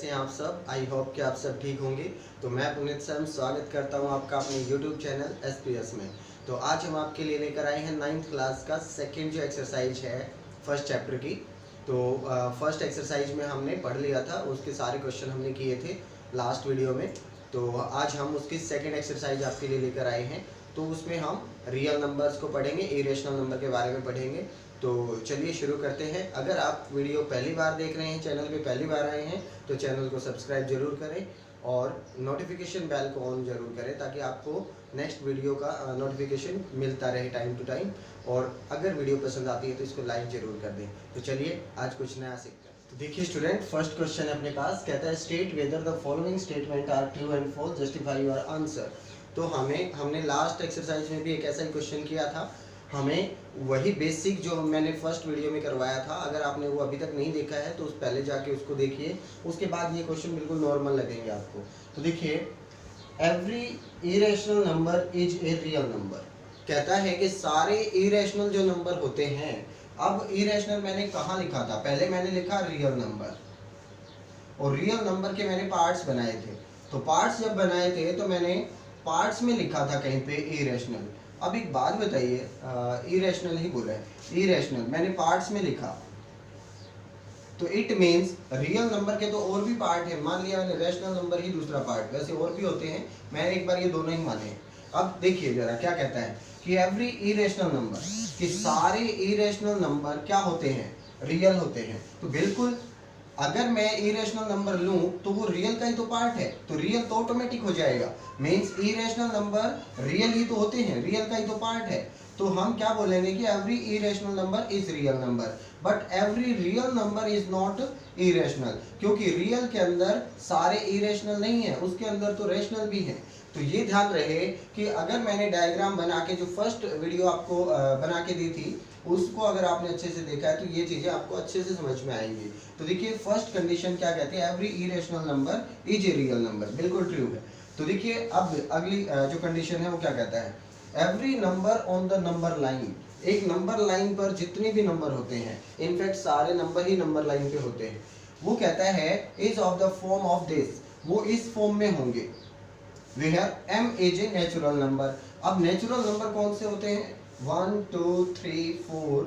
हैं आप सब। आई होप कि आप सब ठीक होंगे। तो मैं पुनीत सर स्वागत करता हूं आपका अपने यूट्यूब चैनल SPS में। तो आज हम आपके लिए लेकर आए हैं 9th क्लास का सेकंड जो एक्सरसाइज है फर्स्ट चैप्टर की। तो फर्स्ट एक्सरसाइज में हमने पढ़ लिया था, उसके सारे क्वेश्चन हमने किए थे लास्ट वीडियो में। तो आज हम उसकी सेकेंड एक्सरसाइज आपके लिए लेकर आए हैं। तो उसमें हम रियल नंबर्स को पढ़ेंगे, इरेशनल नंबर के बारे में पढ़ेंगे। तो चलिए शुरू करते हैं। अगर आप वीडियो पहली बार देख रहे हैं, चैनल पे पहली बार आए हैं, तो चैनल को सब्सक्राइब जरूर करें और नोटिफिकेशन बेल को ऑन जरूर करें ताकि आपको नेक्स्ट वीडियो का नोटिफिकेशन मिलता रहे टाइम टू टाइम। और अगर वीडियो पसंद आती है तो इसको लाइक जरूर कर दें। तो चलिए आज कुछ नया सीखते हैं। तो देखिए स्टूडेंट, फर्स्ट क्वेश्चन है अपने पास, कहता है state whether the following statement are true and false, justify your answer. तो हमने लास्ट एक्सरसाइज में भी एक ऐसा ही क्वेश्चन किया था। हमें वही बेसिक जो मैंने फर्स्ट वीडियो में करवाया था, अगर आपने वो अभी तक नहीं देखा है तो उस पहले जाके उसको देखिए। उसके बाद ये क्वेश्चन बिल्कुल नॉर्मल लगेंगे आपको। तो देखिए, every irrational number is a real number. कहता है कि सारे इरेशनल जो नंबर होते हैं, अब इरेशनल मैंने कहाँ लिखा था, पहले मैंने लिखा रियल नंबर, और रियल नंबर के मैंने पार्ट्स बनाए थे। तो पार्ट्स जब बनाए थे तो मैंने पार्ट्स में लिखा था कहीं पे इरेशनल। अब एक बात बताइए, इरेशनल ही बोला है, इरेशनल मैंने पार्ट्स में लिखा, तो इट मीन्स रियल नंबर के तो और भी पार्ट है। मान लिया मैंने रैशनल नंबर ही दूसरा पार्ट, वैसे और भी होते हैं, मैंने एक बार ये दोनों ही माने। अब देखिए जरा क्या कहता है कि एवरी इरेशनल नंबर, कि सारे इरेशनल नंबर क्या होते हैं, रियल होते हैं। तो बिल्कुल अगर मैं इरेशनल नंबर लूं तो वो रियल का ही तो पार्ट है, तो रियल तो ऑटोमेटिक हो जाएगा। मीन्स इरेशनल नंबर रियल ही तो होते हैं, रियल का ही तो पार्ट है। तो हम क्या बोलेंगे कि every irrational number is real number, but every real number is not irrational, क्योंकि रियल के अंदर सारे इरेशनल नहीं है, उसके अंदर तो रेशनल भी है। तो ये ध्यान रहे कि अगर मैंने डायग्राम बना के जो फर्स्ट वीडियो आपको बना के दी थी, उसको अगर आपने अच्छे से देखा है तो ये चीजें आपको अच्छे से समझ में आएंगी। तो देखिए फर्स्ट कंडीशन क्या कहती है, every irrational number is a real number, बिल्कुल ट्रू है। तो देखिए अब अगली जो कंडीशन है वो क्या कहता है, every number on the number line, एक नंबर लाइन पर जितने भी नंबर होते हैं, इनफैक्ट सारे नंबर ही नंबर लाइन पे होते हैं, वो कहता है is of the form of this, वो इस फॉर्म में होंगे, where m is a natural number. अब नेचुरल नंबर कौन से होते हैं, 1 2 3 4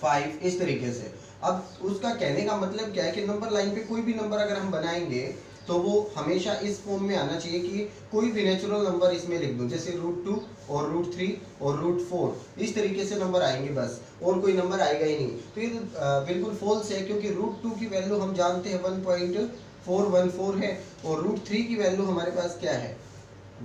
5 इस तरीके से। अब उसका कहने का मतलब क्या है कि नंबर लाइन पे कोई भी नंबर अगर हम बनाएंगे तो वो हमेशा इस फॉर्म में आना चाहिए कि कोई भी नेचुरल नंबर इसमें लिख दो, जैसे √2 और √3 और √4, इस तरीके से नंबर आएंगे बस, और कोई नंबर आएगा ही नहीं। तो ये बिल्कुल फॉल्स है, क्योंकि √2 की वैल्यू हम जानते हैं 1.414 है, और √3 की वैल्यू हमारे पास क्या है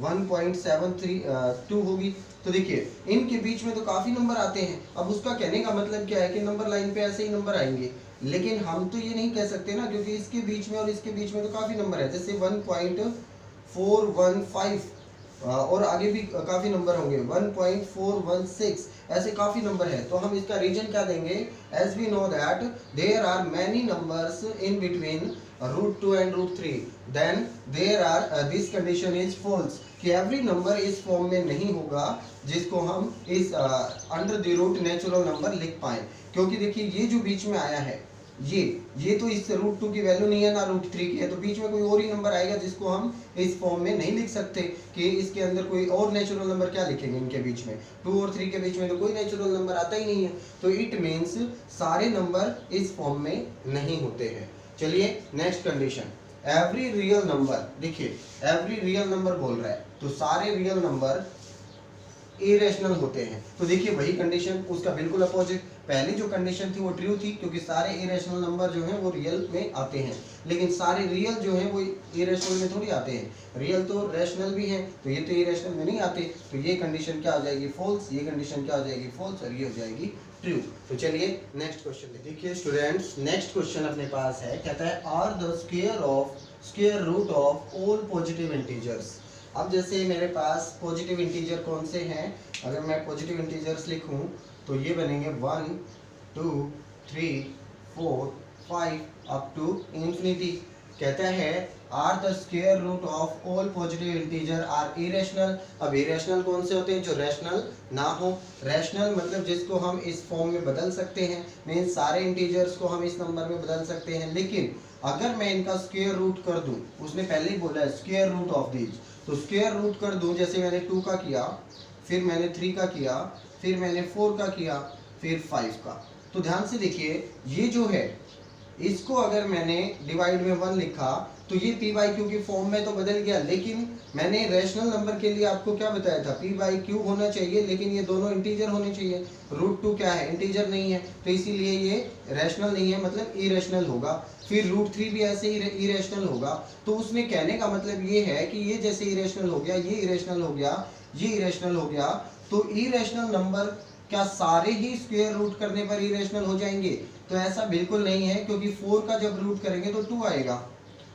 1.732 होगी। तो देखिए इनके बीच में तो काफी नंबर आते हैं। अब उसका कहने का मतलब क्या है कि नंबर लाइन पे ऐसे ही नंबर आएंगे, लेकिन हम तो ये नहीं कह सकते ना, क्योंकि इसके बीच में और इसके बीच में तो काफी नंबर है, जैसे 1.415 और आगे भी काफी नंबर होंगे, 1.416, ऐसे काफी नंबर है। तो हम इसका रीजन क्या देंगे, as we know that there are many numbers in between √2 and √3, then there are this condition is false, कि एवरी नंबर इस फॉर्म में नहीं होगा जिसको हम इस under the root natural number लिख पाए। क्योंकि देखिए ये जो बीच में आया है, ये तो इस √2 की वैल्यू नहीं है ना √3 की है, तो बीच में कोई और ही नंबर आएगा जिसको हम इस फॉर्म में नहीं लिख सकते कि इसके अंदर कोई और नेचुरल नंबर क्या लिखेंगे। इनके बीच में 2 और 3 के बीच में तो कोई नेचुरल नंबर आता ही नहीं है। तो इट मीन्स सारे नंबर इस फॉर्म में नहीं होते हैं। चलिए next condition, every real number, देखिए एवरी रियल नंबर बोल रहा है, तो सारे रियल नंबर इरेशनल होते हैं। तो देखिए वही कंडीशन, उसका बिल्कुल अपोजिट। पहली जो कंडीशन थी वो ट्रू थी, क्योंकि सारे इरेशनल नंबर जो हैं वो रियल में आते हैं, लेकिन सारे रियल जो हैं वो इरेशनल में थोड़ी आते हैं। रियल तो रैशनल भी हैं, तो ये तो इरेशनल में नहीं आते। तो ये कंडीशन क्या हो जाएगी, फॉल्स, ये कंडीशन क्या हो जाएगी, फॉल्स, और ये हो जाएगी ट्रू। तो चलिए नेक्स्ट क्वेश्चन देखिए स्टूडेंट्स, नेक्स्ट क्वेश्चन अपने पास है, कहता है are the square root of all positive integers. अब जैसे मेरे पास पॉजिटिव इंटीजर कौन से हैं, अगर मैं पॉजिटिव इंटीजर्स लिखूं तो ये बनेंगे 1 2 3 4 5 अप टू इंफिनिटी। कहता है are the square root of all positive integer are irrational. अब इरेशनल कौन से होते हैं, जो रैशनल ना हो। रैशनल मतलब जिसको हम इस फॉर्म में बदल सकते हैं, मीन्स सारे इंटीजर्स को हम इस नंबर में बदल सकते हैं, लेकिन अगर मैं इनका स्क्वायर रूट कर दूं, उसने पहले ही बोला है स्क्वायर रूट ऑफ दीज, तो स्क्वायर रूट कर दूं, जैसे मैंने 2 का किया, फिर मैंने 3 का किया, फिर मैंने 4 का किया, फिर 5 का। तो ध्यान से देखिए, ये जो है इसको अगर मैंने डिवाइड में 1 लिखा तो ये पी बाई क्यू की फॉर्म में तो बदल गया, लेकिन मैंने रैशनल नंबर के लिए आपको क्या बताया था, पी बाई क्यू होना चाहिए, लेकिन ये दोनों इंटीजर होने चाहिए। रूट 2 क्या है, इंटीजर नहीं है, तो इसीलिए ये रैशनल नहीं है, मतलब इरेशनल होगा। फिर रूट 3 भी ऐसे ही इरेशनल होगा। तो उसमें कहने का मतलब ये है कि ये जैसे इरेशनल हो गया, ये इरेशनल हो गया, ये इरेशनल हो गया, तो इरेशनल नंबर क्या सारे ही स्क्वायर रूट करने पर इरेशनल हो जाएंगे? तो ऐसा बिल्कुल नहीं है, क्योंकि 4 का जब रूट करेंगे तो 2 आएगा।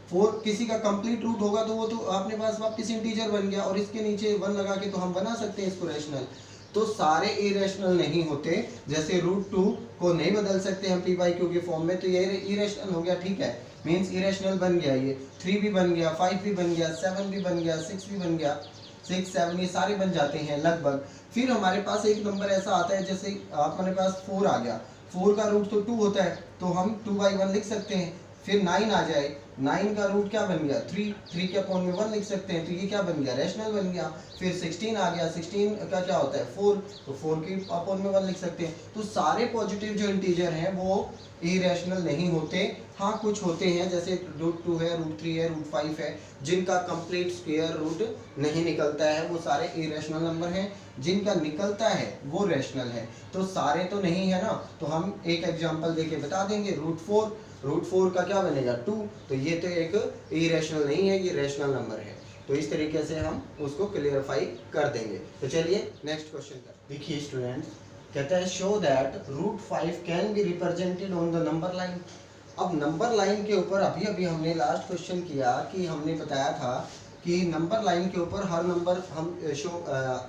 4 किसी का कंप्लीट रूट होगा तो वो तो अपने पास वापस इंटीजर बन गया, और इसके नीचे 1 लगा के तो हम बना सकते हैं इसको रैशनल। तो सारे इरेशनल नहीं होते, जैसे रूट 2 को नहीं बदल सकते हम पी बाई क्यू के फॉर्म में, तो ये इरेशनल हो गया, ठीक है, मीन्स इरेशनल बन गया। ये 3 भी बन गया, 5 भी बन गया, 7 भी बन गया, 6 भी बन गया, 6, 7 ये सारे बन जाते हैं लगभग। फिर हमारे पास एक नंबर ऐसा आता है, जैसे हमारे पास 4 आ गया, 4 का रूट तो 2 होता है, तो हम 2/1 लिख सकते हैं। फिर 9 आ जाए, 9 का रूट क्या बन गया, 3, 3 के अपॉन में 1 लिख सकते हैं, तो ये क्या बन गया, रैशनल बन गया। फिर 16 आ गया, 16 का क्या होता है 4, तो 4 के अपॉन में 1 लिख सकते हैं। तो सारे पॉजिटिव जो इंटीजर हैं वो इरेशनल नहीं होते, हाँ कुछ होते हैं, जैसे रूट 2 है, रूट 3 है, रूट 5 है, जिनका कंप्लीट स्क्वायर रूट नहीं निकलता है, वो सारे इरेशनल नंबर हैं। जिनका निकलता है वो रैशनल है, तो सारे तो नहीं है ना। तो हम एक एग्जांपल देके बता देंगे, रूट 4 का क्या बनेगा 2, तो ये तो एक इरेशनल नहीं है, ये रैशनल नंबर है। तो इस तरीके से हम उसको क्लियरफाई कर देंगे। तो चलिए नेक्स्ट क्वेश्चन कर। देखिए स्टूडेंट, कहता है show that root 5 can be represented on the number line. अब नंबर लाइन के ऊपर अभी हमने लास्ट क्वेश्चन किया कि हमने बताया था कि नंबर लाइन के ऊपर हर नंबर हम शो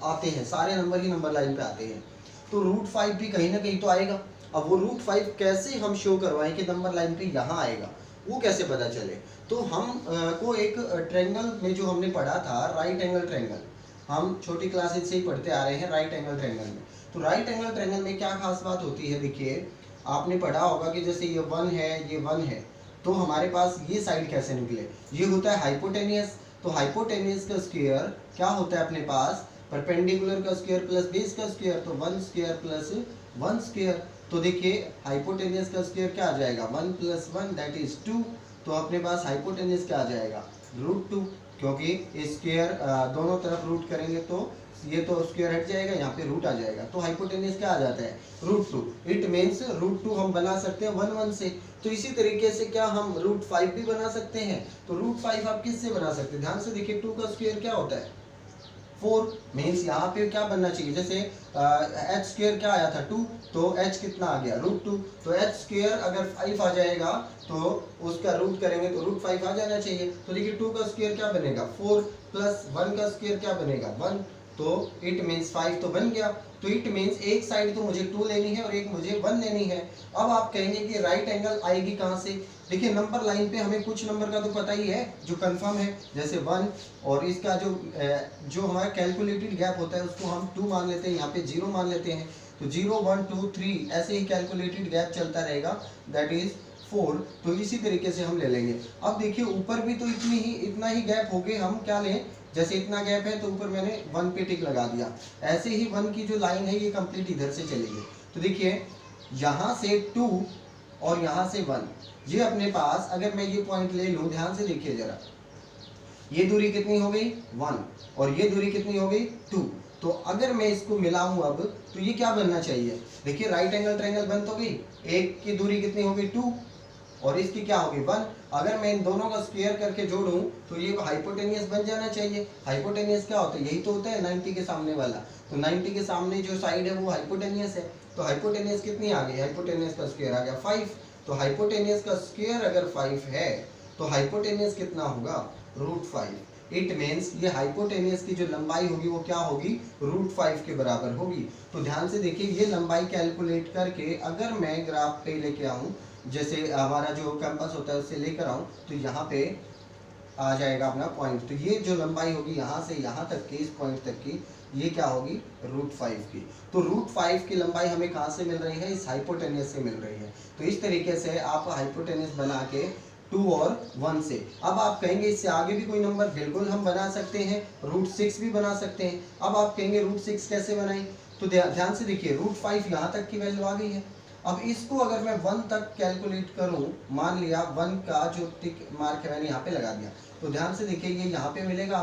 आते हैं, सारे नंबर ही नंबर लाइन पे आते हैं, तो रूट 5 भी कहीं ना कहीं तो आएगा। अब वो रूट 5 कैसे हम शो करवाएं कि नंबर लाइन पे यहाँ आएगा, वो कैसे पता चले? तो हम को एक ट्रायंगल में जो हमने पढ़ा था, राइट एंगल ट्रायंगल, हम छोटी क्लासेज से ही पढ़ते आ रहे हैं राइट एंगल ट्रायंगल में। तो राइट एंगल ट्रायंगल में क्या खास बात होती है, देखिए आपने पढ़ा होगा कि जैसे ये 1 है, ये 1 है, तो हमारे पास ये साइड कैसे निकले, ये होता है हाइपोटेनियस। तो हाइपोटेनियस का स्क्वायर क्या होता है अपने पास, परपेंडिकुलर का स्क्वायर प्लस बेस का स्क्वायर, तो 1 स्क्वायर प्लस 1 स्क्वायर। तो देखिए हाइपोटेनियस का स्क्वायर क्या आ जाएगा, 1 + 1 दैट इज 2, तो अपने पास हाइपोटेनियस क्या आ जाएगा, रूट 2, क्योंकि स्क्वायर दोनों तरफ रूट करेंगे तो ये तो स्क्वायर हट जाएगा, यहाँ पे रूट आ जाएगा, तो हाइपोटेनियस क्या आ जाता है, रूट 2। इट मीन्स रूट 2 हम बना सकते हैं 1 1 से। तो इसी तरीके से क्या हम रूट 5 भी बना सकते हैं? तो रूट 5 आप किससे बना सकते हैं, ध्यान से देखिए, 2 का स्क्वायर क्या होता है 4, मीन्स यहाँ पे क्या बनना चाहिए, जैसे एच स्क्वायर क्या आया था 2, तो एच कितना आ गया रूट 2, तो एच स्क्वायर अगर 5 आ जाएगा तो उसका रूट करेंगे तो रूट 5 आ जाना चाहिए। तो देखिए 2 का स्क्वायर क्या बनेगा 4, प्लस 1 का स्क्वायर क्या बनेगा 1, तो इट मीन्स 5 तो बन गया। तो इट मीन्स एक साइड तो मुझे 2 लेनी है और एक मुझे 1 लेनी है। अब आप कहेंगे कि राइट एंगल आएगी कहाँ से? देखिए नंबर लाइन पे हमें कुछ नंबर का तो पता ही है जो कंफर्म है, जैसे 1, और इसका जो हमारा कैलकुलेटेड गैप होता है उसको हम 2 मान लेते हैं, यहाँ पे 0 मान लेते हैं, तो 0 1 2 3 ऐसे ही कैलकुलेटेड गैप चलता रहेगा, दैट इज 4। तो इसी तरीके से हम ले लेंगे। अब देखिए ऊपर भी तो इतना ही गैप हो गए, हम क्या लें, जैसे इतना गैप है तो ऊपर मैंने 1 पे टिक लगा दिया, ऐसे ही 1 की जो लाइन है ये कंप्लीट इधर से चलेगी। तो देखिए यहाँ से 2 और यहाँ से 1, ये अपने पास अगर मैं ये पॉइंट ले लूँ, ध्यान से देखिए जरा, ये दूरी कितनी हो गई 1 और ये दूरी कितनी हो गई 2। तो अगर मैं इसको मिलाऊं अब तो ये क्या बनना चाहिए, देखिए राइट एंगल ट्रायंगल बन तो गई, एक की दूरी कितनी हो गई 2 और इसकी क्या होगी 1। अगर मैं इन दोनों का स्क्वायर करके जोड़ूं तो ये हाइपोटेनियस बन जाना चाहिए। हाइपोटेनियस क्या होता है, यही तो होता है 90 के सामने वाला, तो 90 के सामने जो साइड है वो हाइपोटेनियस है। तो हाइपोटेनियस कितनी आ गई, हाइपोटेनियस का स्क्वायर आ गया 5। तो हाइपोटेनियस का स्क्वायर अगर 5 है तो हाइपोटेनियस कितना होगा रूट 5। इट मीन्स ये हाइपोटेनियस की जो लंबाई होगी वो क्या होगी रूट 5 के बराबर होगी। तो ध्यान से देखिए ये लंबाई कैलकुलेट करके अगर मैं ग्राफ पे लेके आऊँ, जैसे हमारा जो कैंपस होता है उससे लेकर आऊँ, तो यहाँ पे आ जाएगा अपना पॉइंट। तो ये जो लंबाई होगी यहाँ से यहाँ तक की, इस पॉइंट तक की, ये क्या होगी रूट 5 की। तो रूट 5 की लंबाई हमें कहाँ से मिल रही है, इस हाइपोटेनियस से मिल रही है। तो इस तरीके से आप हाइपोटेनियस बना के 2 और 1 से। अब आप कहेंगे इससे आगे भी कोई नंबर, बिल्कुल हम बना सकते हैं, √6 भी बना सकते हैं। अब आप कहेंगे √6 कैसे बनाएं, तो ध्यान से देखिए √5 यहाँ तक की वैल्यू आ गई है। अब इसको अगर मैं 1 तक कैलकुलेट करूं, मान लिया 1 का जो टिक मार्क है मैंने यहाँ पे लगा दिया, तो ध्यान से देखिए ये यहाँ पे मिलेगा।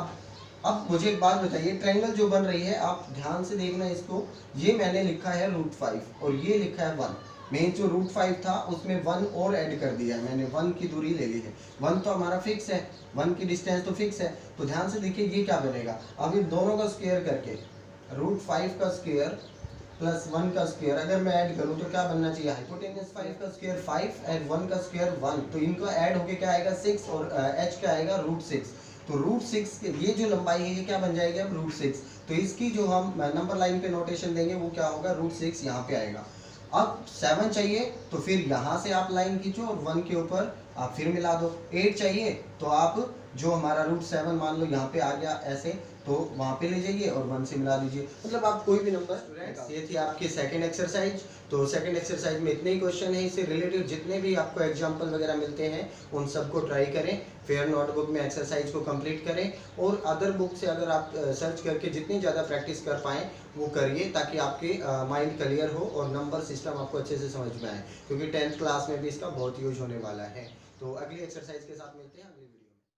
अब मुझे एक बात बताइए, ट्रायंगल जो बन रही है आप ध्यान से देखना इसको, ये मैंने लिखा है √5 और ये लिखा है 1, मैं जो √5 था उसमें 1 और ऐड कर दिया है मैंने, 1 की दूरी ले ली है। 1 तो हमारा फिक्स है, 1 की डिस्टेंस तो फिक्स है। तो ध्यान से देखिए ये क्या बनेगा, अब इन दोनों का स्क्वायर करके √5 का स्क्वायर प्लस 1 का स्क्वायर अगर मैं ऐड करूं तो क्या बनना चाहिए, हाइपोटेन्यूस 5 का स्क्वायर 5 एंड 1 का स्क्वायर 1, तो इनका ऐड होके क्या आएगा 6 और h क्या आएगा √6। तो √6 ये जो लंबाई है ये क्या बन जाएगी अब √6। तो इसकी जो हम नंबर लाइन पे नोटेशन देंगे वो क्या होगा, √6 यहाँ पे आएगा। अब 7 चाहिए तो फिर यहाँ से आप लाइन खींचो और 1 के ऊपर आप फिर मिला दो। 8 चाहिए तो आप जो हमारा √7 मान लो यहाँ पे आ गया ऐसे, तो वहाँ पे ले जाइए और 1 से मिला दीजिए, मतलब आप कोई भी नंबर। ये थी आपकी सेकंड एक्सरसाइज। तो सेकंड एक्सरसाइज में इतने ही क्वेश्चन है, इससे रिलेटेड जितने भी आपको एग्जाम्पल वगैरह मिलते हैं उन सबको ट्राई करें, फिर नोटबुक में एक्सरसाइज को कंप्लीट करें और अदर बुक से अगर आप सर्च करके जितनी ज़्यादा प्रैक्टिस कर पाएँ वो करिए, ताकि आपके माइंड क्लियर हो और नंबर सिस्टम आपको अच्छे से समझ में आए, क्योंकि 10th क्लास में भी इसका बहुत यूज होने वाला है। तो अगली एक्सरसाइज के साथ मिलते हैं।